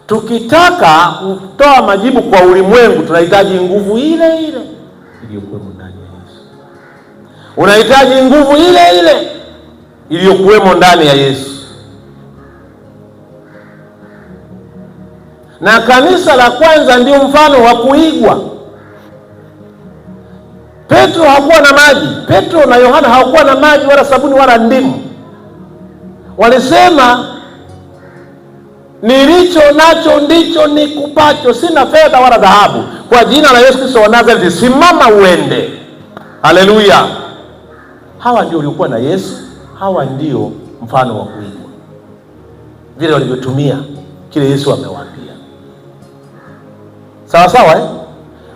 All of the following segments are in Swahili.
Tukitaka kutoa majibu kwa ulimwengu, tunahitaji nguvu ile ile iliyokuwemo ndani ya Yesu. Unahitaji nguvu ile ile iliyokuwemo ndani ya Yesu. Na kanisa la kwanza ndio mfano wa kuigwa. Petro hakuwa na maji. Petro na Yohana hawakuwa na maji wala sabuni wala ndimu. Walisema, nilicho nacho ndicho nikupacho, sina fedha wala dhahabu, kwa jina la Yesu Kristo wa Nazareti simama uende. Haleluya! Hawa ndio waliokuwa na Yesu. Hawa ndio mfano wa kuigwa, vile walivyotumia kile Yesu amewaambia. Sawa sawa, eh?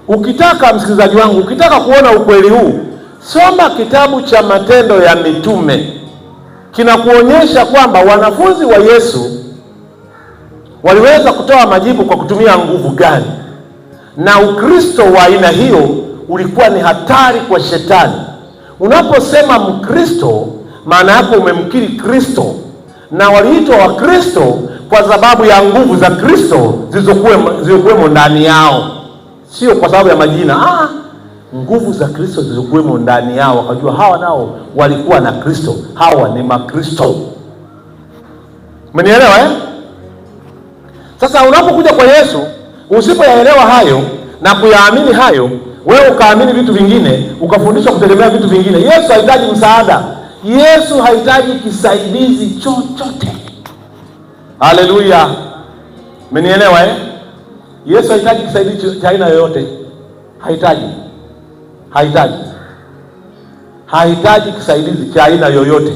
Ukitaka, msikilizaji wangu, ukitaka kuona ukweli huu, soma kitabu cha Matendo ya Mitume. Kinakuonyesha kwamba wanafunzi wa Yesu waliweza kutoa majibu kwa kutumia nguvu gani, na Ukristo wa aina hiyo ulikuwa ni hatari kwa shetani. Unaposema Mkristo, maana yako umemkiri Kristo, na waliitwa Wakristo kwa sababu ya nguvu za Kristo zilizokuwemo ndani yao, sio kwa sababu ya majina. Nguvu za Kristo zilizokuwemo ndani yao, wakajua hawa nao walikuwa na Kristo, hawa ni Makristo. Umenielewa, eh? Sasa unapokuja kwa Yesu, usipoyaelewa hayo na kuyaamini hayo, wewe ukaamini vitu vingine, ukafundishwa kutegemea vitu vingine. Yesu hahitaji msaada. Yesu hahitaji kisaidizi chochote. Haleluya! Umenielewa, eh? Yesu hahitaji kisaidizi cha aina yoyote. Hahitaji kisaidizi cha aina yoyote.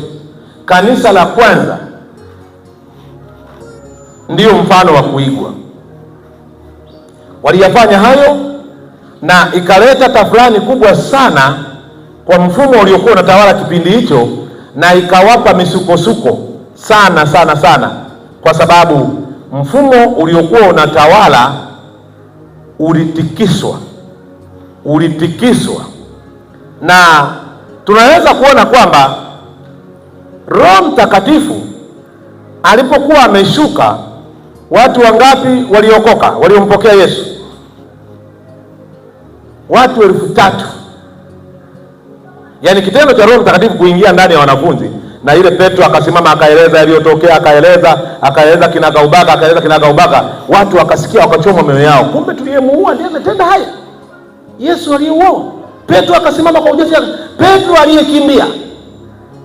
Kanisa la kwanza ndio mfano wa kuigwa. Waliyafanya hayo na ikaleta tafrani kubwa sana kwa mfumo uliokuwa unatawala kipindi hicho, na ikawapa misukosuko sana sana sana, kwa sababu mfumo uliokuwa unatawala ulitikiswa. Na tunaweza kuona kwamba Roho Mtakatifu alipokuwa ameshuka, watu wangapi waliokoka, waliompokea Yesu? Watu 3,000. Yaani kitendo cha Roho Mtakatifu kuingia ndani ya wanafunzi, na ile Petro akasimama akaeleza yaliyotokea, akaeleza kinagaubaga, watu wakasikia, wakachoma mioyo yao. Kumbe tuliyemuua ndiye ametenda haya. Yesu aliyeuawa. Petro akasimama kwa ujasiri. Petro aliyekimbia.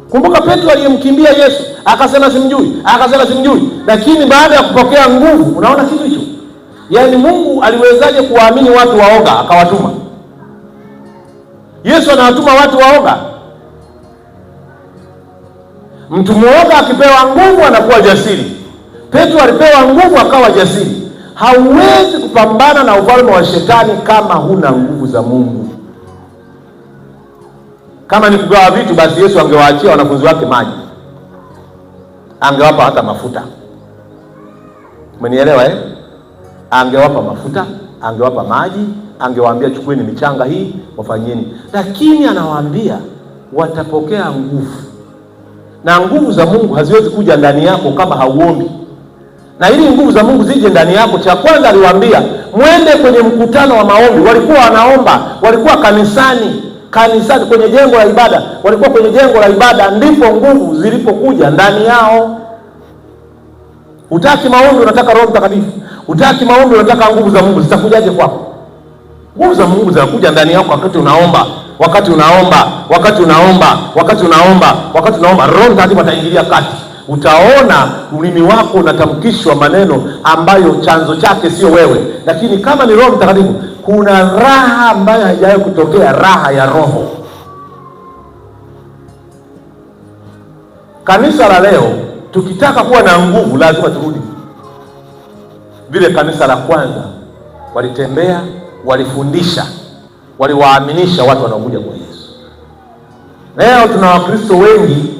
Kumbuka Petro aliyemkimbia Yesu, akasema simjui. Lakini baada ya kupokea nguvu, unaona kitu hicho? Yaani Mungu aliwezaje kuwaamini watu waoga akawatuma? Yesu anawatuma watu waoga. Mtu mwoga akipewa nguvu anakuwa jasiri. Petro alipewa nguvu akawa jasiri. Hauwezi kupambana na ufalme wa shetani kama huna nguvu za Mungu. Kama ni kugawa vitu, basi Yesu angewaachia wanafunzi wake maji, angewapa hata mafuta. Umenielewa, eh? Angewapa mafuta, angewapa maji, angewaambia chukueni michanga hii wafanyeni. Lakini anawaambia watapokea nguvu, na nguvu za Mungu haziwezi kuja ndani yako kama hauombi. Na ili nguvu za Mungu zije ndani yako, cha kwanza aliwaambia mwende kwenye mkutano wa maombi. Walikuwa wanaomba, walikuwa kanisani kwenye jengo la ibada, walikuwa kwenye jengo la ibada, ndipo nguvu zilipokuja ndani yao. Utaki maombi, unataka Roho Mtakatifu. Utaki maombi, unataka nguvu za Mungu. Zitakujaje kwako? Nguvu za Mungu zinakuja ndani yako wakati unaomba. Roho Mtakatifu ataingilia kati. Utaona ulimi wako unatamkishwa maneno ambayo chanzo chake sio wewe, lakini kama ni Roho Mtakatifu, kuna raha ambayo haijawahi kutokea, raha ya Roho. Kanisa la leo, tukitaka kuwa na nguvu, lazima turudi vile kanisa la kwanza walitembea, walifundisha, waliwaaminisha watu wanaokuja kwa Yesu. Leo tuna Wakristo wengi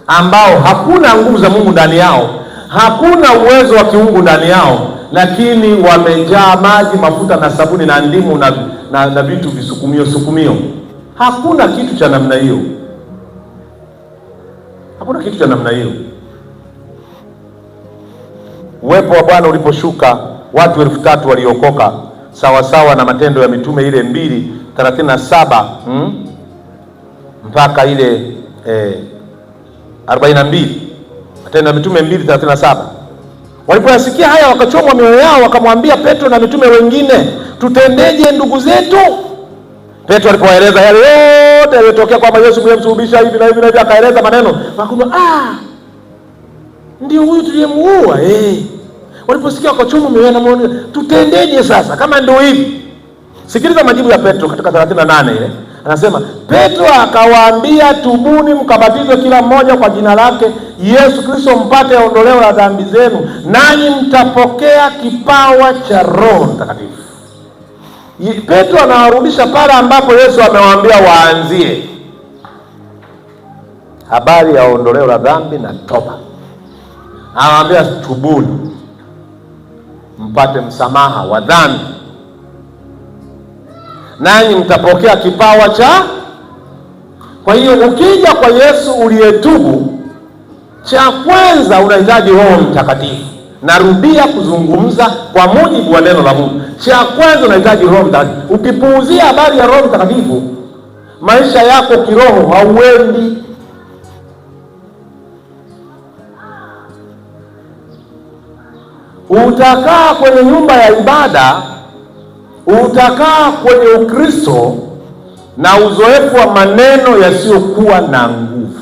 ambao hakuna nguvu za Mungu ndani yao, hakuna uwezo wa kiungu ndani yao, lakini wamejaa maji, mafuta na sabuni na ndimu na vitu visukumio. Hakuna kitu cha namna hiyo. Uwepo wa Bwana uliposhuka, watu 3,000 waliokoka, sawa sawa na Matendo ya Mitume ile 2:37 mpaka ile 42. Matendo ya Mitume 2:37. Walipoyasikia haya wakachomwa mioyo yao, wakamwambia Petro na mitume wengine, tutendeje ndugu zetu? Petro alipoeleza yale yote yaliyotokea kwamba Yesu mlimsulubisha hivi na hivi na hivi, akaeleza maneno, wakakumbuka ndio huyu tuliyemuua. Waliposikia wakachomwa mioyo na muone, tutendeje sasa kama ndio hivi? Sikiliza majibu ya Petro katika 38 ile. Anasema, Petro akawaambia, tubuni mkabatizwe kila mmoja kwa jina lake Yesu Kristo mpate ondoleo la dhambi zenu, nanyi mtapokea kipawa cha Roho Mtakatifu. Petro anawarudisha pale ambapo Yesu amewaambia waanzie habari ya ondoleo la dhambi na toba. Anawaambia tubuni mpate msamaha wa dhambi, nanyi mtapokea kipawa cha. Kwa hiyo ukija kwa Yesu uliyetubu, cha kwanza unahitaji Roho Mtakatifu. Narudia kuzungumza kwa mujibu wa neno la Mungu. Cha kwanza unahitaji Roho Mtakatifu. Ukipuuzia habari ya Roho Mtakatifu, maisha yako kiroho hauendi. Utakaa kwenye nyumba ya ibada, utakaa kwenye Ukristo na uzoefu wa maneno yasiyokuwa na nguvu.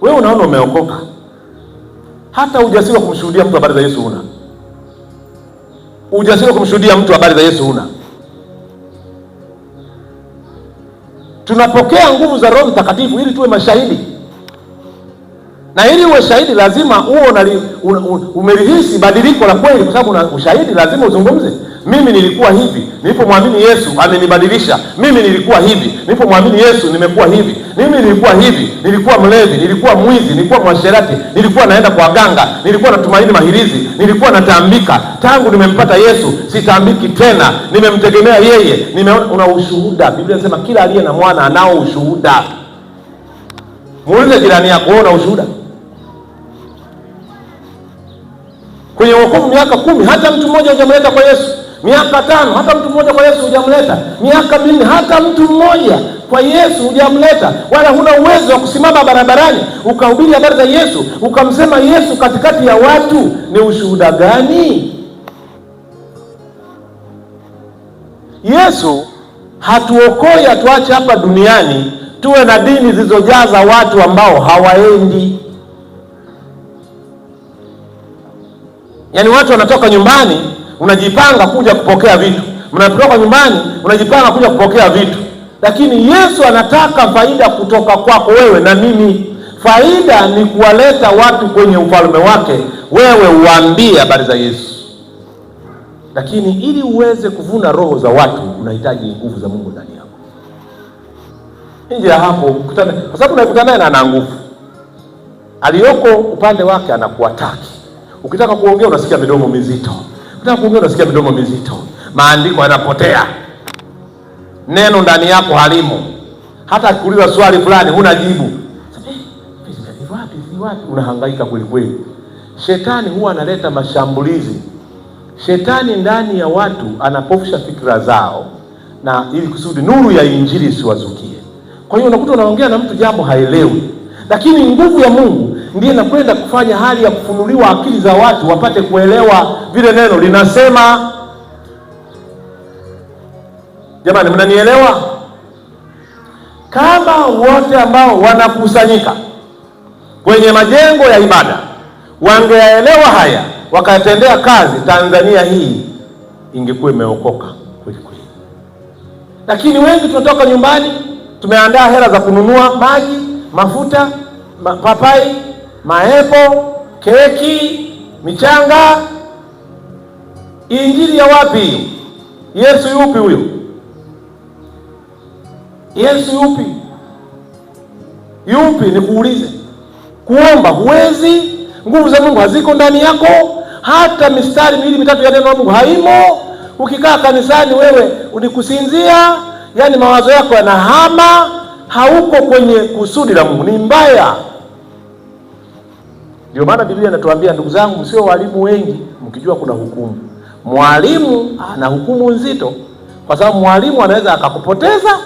Wewe unaona umeokoka, hata ujasiri wa kumshuhudia mtu habari za Yesu huna. Ujasiri wa kumshuhudia mtu habari za Yesu huna. Tunapokea nguvu za Roho Mtakatifu ili tuwe mashahidi, na ili uwe shahidi lazima uwe umelihisi badiliko la kweli, kwa sababu ushahidi lazima uzungumze. Mimi nilikuwa hivi nilipomwamini Yesu, amenibadilisha. Mimi nilikuwa hivi nilipomwamini Yesu, nimekuwa hivi. Mimi nilikuwa hivi, nilikuwa mlevi, nilikuwa mwizi, nilikuwa mwasherati, nilikuwa naenda kwa ganga, nilikuwa natumaini mahirizi, nilikuwa natambika. Tangu nimempata Yesu sitambiki tena, nimemtegemea yeye. Una ushuhuda. Biblia inasema kila aliye na mwana anao ushuhuda. Muulize jirani yako, una ushuhuda? Kwenye wokovu miaka 10 hata mtu mmoja hujamleta kwa Yesu. Miaka 5 hata mtu mmoja kwa Yesu hujamleta. Miaka 4 hata mtu mmoja kwa Yesu hujamleta. Wala huna uwezo wa kusimama barabarani ukahubiri habari za Yesu, ukamsema Yesu katikati ya watu. Ni ushuhuda gani? Yesu hatuokoi atuache hapa duniani tuwe na dini zilizojaza watu ambao hawaendi. Yaani watu wanatoka nyumbani, unajipanga kuja kupokea vitu. Mnatoka nyumbani, unajipanga kuja kupokea vitu. Lakini Yesu anataka faida kutoka kwako wewe na mimi. Faida ni kuwaleta watu kwenye ufalme wake, wewe uambie habari za Yesu. Lakini ili uweze kuvuna roho za watu, unahitaji nguvu za Mungu ndani yako. Nje ya hapo ukutane, kwa sababu unakutana naye na ana nguvu. Aliyoko upande wake anakuataki. Ukitaka kuongea unasikia midomo mizito. Ukitaka kuongea unasikia midomo mizito. Maandiko yanapotea. Neno ndani yako halimo. Hata akikuuliza swali fulani huna jibu. Wapi? Unahangaika kweli kweli. Shetani huwa analeta mashambulizi. Shetani ndani ya watu anapofusha fikra zao, na ili kusudi nuru ya Injili isiwazukie. Kwa hiyo unakuta unaongea na mtu jambo haelewi. Lakini nguvu ya Mungu ndiye inakwenda kufanya hali ya kufunuliwa akili za watu wapate kuelewa vile neno linasema. Jamani, mnanielewa? Kama wote ambao wanakusanyika kwenye majengo ya ibada wangeelewa haya wakatendea kazi, Tanzania hii ingekuwa imeokoka kweli kweli. Lakini wengi tunatoka nyumbani, tumeandaa hela za kununua maji, mafuta, papai, maepo, keki, michanga. Injili ya wapi? Yesu yupi huyo? Yesu yupi? Yupi? Nikuulize. Kuomba huwezi, nguvu za Mungu haziko ndani yako, hata mistari 2-3 ya neno la Mungu haimo. Ukikaa kanisani wewe unikusinzia, yani mawazo yako yanahama, hauko kwenye kusudi la Mungu. Ni mbaya. Ndio maana Biblia inatuambia, ndugu zangu, msio walimu wengi mkijua kuna hukumu. Mwalimu ana hukumu nzito, kwa sababu mwalimu anaweza akakupoteza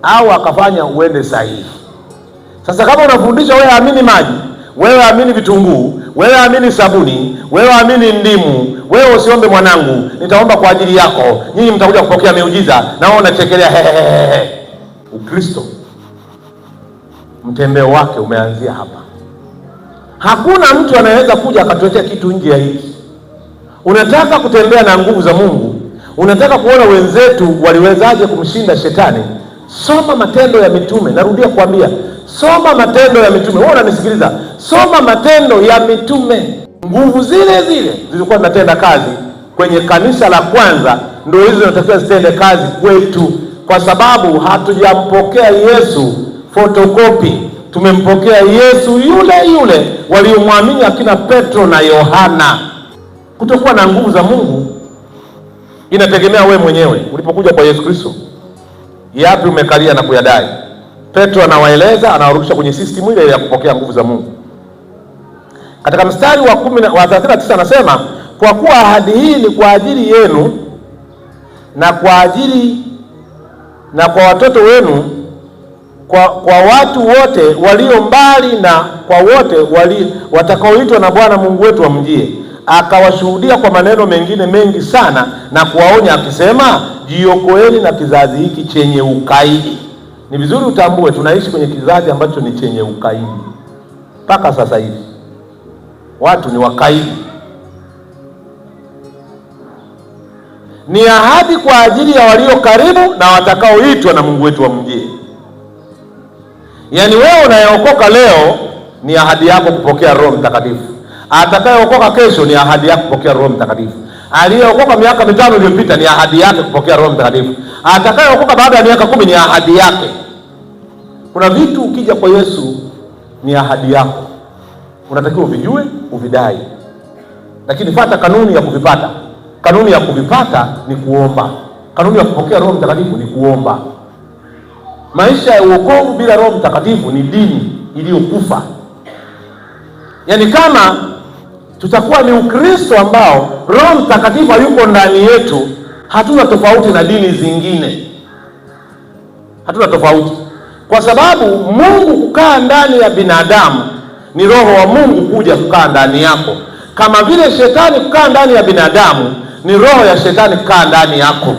au akafanya uende sahihi. Sasa kama unafundisha wewe amini maji, wewe amini vitunguu, wewe amini sabuni, wewe amini ndimu, wewe usiombe mwanangu, nitaomba kwa ajili yako, nyinyi mtakuja kupokea miujiza, na wewe unachekelea hehehe. Ukristo mtembeo wake umeanzia hapa. Hakuna mtu anaweza kuja akatuletea kitu nje ya hiki. Unataka kutembea na nguvu za Mungu, unataka kuona wenzetu waliwezaje kumshinda shetani, soma Matendo ya Mitume. Narudia kuambia, soma Matendo ya Mitume. Wewe unanisikiliza, soma Matendo ya Mitume. Nguvu zile zile zilikuwa zinatenda kazi kwenye kanisa la kwanza, ndio hizo zinatakiwa zitende kazi kwetu, kwa sababu hatujampokea Yesu fotokopi. Tumempokea Yesu yule yule waliomwamini akina Petro na Yohana. Kutokuwa na nguvu za Mungu inategemea wewe mwenyewe. Ulipokuja kwa Yesu Kristo, yapi umekalia na kuyadai? Petro anawaeleza, anawarudisha kwenye system ile ya kupokea nguvu za Mungu. Katika mstari wa 39 anasema, kwa kuwa ahadi hii ni kwa ajili yenu na kwa watoto wenu, kwa watu wote walio mbali na kwa wote watakaoitwa na Bwana Mungu wetu wamjie. Akawashuhudia kwa maneno mengine mengi sana na kuwaonya akisema, jiokoeni na kizazi hiki chenye ukaidi. Ni vizuri utambue tunaishi kwenye kizazi ambacho ni chenye ukaidi. Mpaka sasa hivi watu ni wakaidi. Ni ahadi kwa ajili ya walio karibu na watakaoitwa na Mungu wetu wamjie. Yaani wewe unayeokoka leo ni ahadi yako kupokea Roho Mtakatifu. Atakayeokoka kesho ni ahadi yako kupokea Roho Mtakatifu. Aliyeokoka miaka 5 iliyopita ni ahadi yake kupokea Roho Mtakatifu. Atakayeokoka baada ya miaka 10 ni ahadi yake. Kuna vitu ukija kwa Yesu ni ahadi yako, unatakiwa uvijue, uvidai, lakini fuata kanuni ya kuvipata. Kanuni ya kuvipata ni kuomba. Kanuni ya kupokea Roho Mtakatifu ni kuomba. Maisha ya wokovu bila Roho Mtakatifu ni dini iliyokufa. Yaani kama tutakuwa ni Ukristo ambao Roho Mtakatifu hayuko ndani yetu, hatuna tofauti na dini zingine. Hatuna tofauti. Kwa sababu Mungu kukaa ndani ya binadamu ni Roho wa Mungu kuja kukaa ndani yako. Kama vile shetani kukaa ndani ya binadamu ni roho ya shetani kukaa ndani yako.